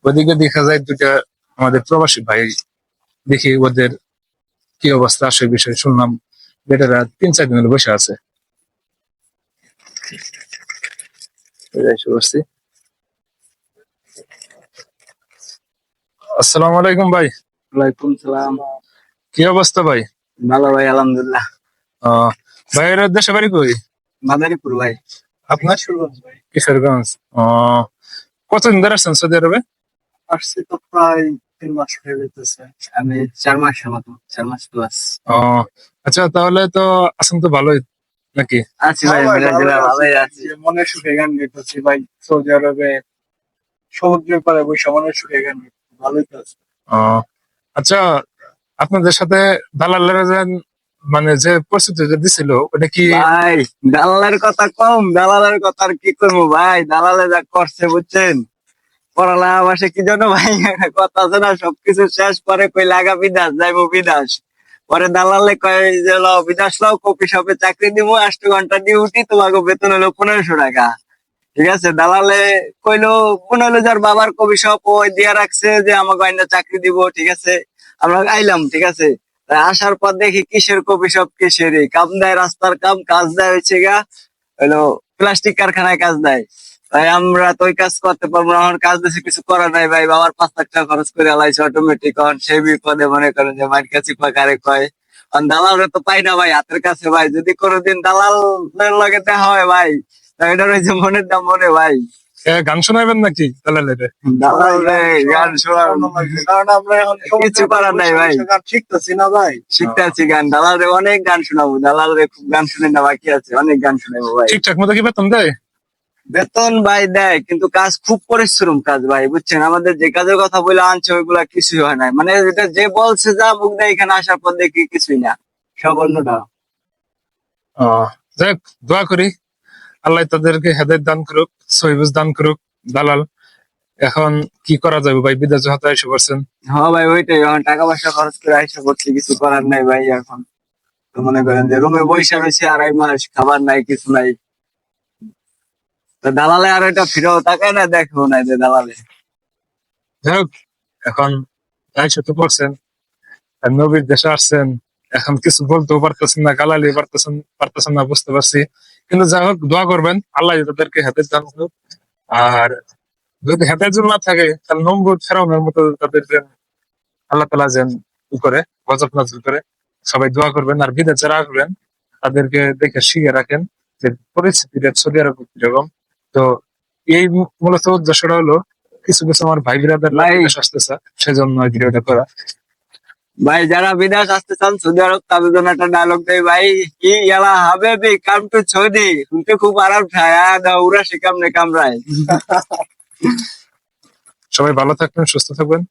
ওদিকে দেখা যায় দুটা আমাদের প্রবাসী ভাই, দেখি ওদের কি অবস্থা, আসে বিষয়ে শুনলাম বেটারা 3-4 দিন হলো বসে আছে। এসে বসছি। আসসালামু আলাইকুম ভাই। ওয়ালাইকুম সালাম। কি অবস্থা ভাই? ভালো ভাই, আলহামদুলিল্লাহ। আহ ভাইয়ের দেশে বাড়ি কই? মাদারীপুর ভাই। আপনার? কিশোরগঞ্জ। কতদিন ধরে আসছেন সৌদি আরবে? আসছি তো প্রায় 3 মাস হয়ে যেতেছে। আমি 4 মাসের মতো, 4 মাস প্লাস। আচ্ছা, তাহলে তো আছেন তো ভালোই নাকি? আছি ভাই, আলহামদুলিল্লাহ ভালোই আছি। মনে সুখে গান গাইতেছি ভাই। সৌদি আরবে সমুদ্রের পাড়ে বসে মনে সুখে গান গাইতেছি, ভালোই তো আছে। আচ্ছা, আপনাদের সাথে দালালেরা মানে যে পরিস্থিতি দিছিল ওটা কি? ভাই দালালের কথা কম, দালালের কথা আর কি করবো ভাই, দালালে যা করছে বুঝছেন। পড়ালেখা বাসে কি জন্য ভাই, একটা কথা আছে না, সবকিছু শেষ পরে কই লাগা বিদেশ যাইবো বিদেশ। পরে দালালে কয় যে লও বিদেশ লও, কফি শপে চাকরি দিব, 8 ঘন্টা ডিউটি, তোমাকে বেতন হলো 1500 টাকা। ঠিক আছে, দালালে কইলো মনে হলো যার বাবার কফি শপ ওই দিয়া রাখছে যে আমাকে আইনা চাকরি দিব। ঠিক আছে, আমরা আইলাম। ঠিক আছে, তা আসার পর দেখি কিসের কফি শপ, কিসের কাম দেয়, রাস্তার কাম কাজ দেয় হচ্ছে গা হলো প্লাস্টিক কারখানায় কাজ দেয়। তাই আমরা তো ওই কাজ করতে পারবো না, আমার কাজ দেশে কিছু করার নাই ভাই। বাবার 5 লাখ টাকা খরচ করে আলাইছে অটোমেটিক, সেই বিপদে মনে করেন যে মার কাছে কারে কয়। দালালরে তো পাই না ভাই হাতের কাছে ভাই, যদি কোনোদিন দালালের লগে দেখা হয় ভাই, তাই এটা রয়েছে মনের দাম মনে ভাই। গান শোনাবেন নাকি দালালের? দালাল রে গান শোনার, কারণ আমরা এখন কিছু করার নাই ভাই, গান শিখতেছি না ভাই, শিখতে আছি গান। দালাল রে অনেক গান শোনাবো, দালাল রে খুব গান শুনে না বাকি আছে, অনেক গান শোনাবো ভাই। ঠিকঠাক মতো কি বেতন দেয়? বেতন ভাই দেয়, কিন্তু কাজ খুব পরিশ্রম কাজ ভাই, বুঝছেন। আমাদের যে কাজের কথা বলে আনছে ওইগুলা কিছুই হয় না, মানে এটা যে বলছে যা মুখ দেয়, এখানে আসার পর দেখি কিছুই না, সব অন্যটা। যাই হোক, দোয়া করি আল্লাহ তাদেরকে হেদায়েত দান করুক, সহিবুজ দান করুক। দালাল এখন কি করা যাবে ভাই, বিদেশ হতে এসে করছেন। হ্যাঁ ভাই, ওইটাই, এখন টাকা পয়সা খরচ করে আইসা করছি, কিছু করার নাই ভাই। এখন তো মনে করেন যে রুমে বৈশা রয়েছে 2.5 মাস, খাবার নাই কিছু নাই। তো দালালে আর এটা ফিরেও তাকায় না, দেখো না যে দালালে। যাই হোক, এখন এসে তো করছেন, আর নবীর দেশে আসছেন, এখন কিছু বলতেও পারতেছেন না, গালালি পারতেছেন না, বুঝতে পারছি। কিন্তু যাই হোক, দোয়া করবেন আল্লাহ তাদেরকে হেদায়েত দান করুক। আর যদি হেদায়েত যদি না থাকে, তাহলে নমরুদ ফেরাউনের মতো তাদের আল্লাহ তাআলা যেন ই করে, গজব নাযিল করে। সবাই দোয়া করবেন, আর বিদেশে যারা আসবেন তাদেরকে দেখে শিখে রাখেন যে পরিস্থিতিটা সৌদি আরব কিরকম। তো এই মূলত উদ্দেশ্যটা হলো, কিছু কিছু আমার ভাই বিরাদার ভাই বিদেশ আসতেছে, সেজন্য এই ভিডিওটা করা। ভাই যারা বিদেশ আসতে চান সৌদি আরব, তাদের জন্য একটা ডায়লগ দেয় ভাই, কি ইয়ালা হাবিবি কাম টু সৌদি, শুনতে খুব আরাম ঠায় উড়া সে কামনে কামরায়। সবাই ভালো থাকবেন, সুস্থ থাকবেন।